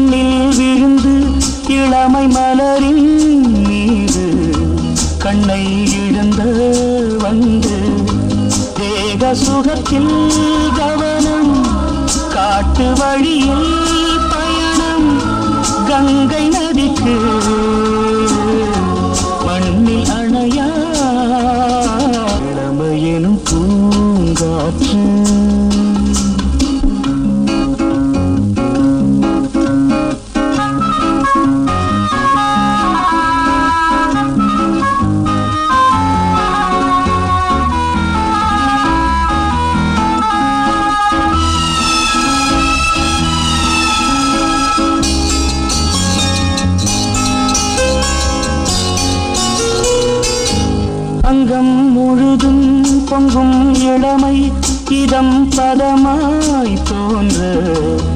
மண்ணில் விழுந்து இளமை மலரின் மீது கண்ணை இழந்த வந்து தேக சுகத்தில் கவனம் காட்டு வழியில் பயணம் கங்கை நதிக்கு மண்ணில் அணையா இளமையெனும் பூங்காற்று அங்கம் முழுதும் பொங்கும் இளமை இதம் பதமாய் தோன்ற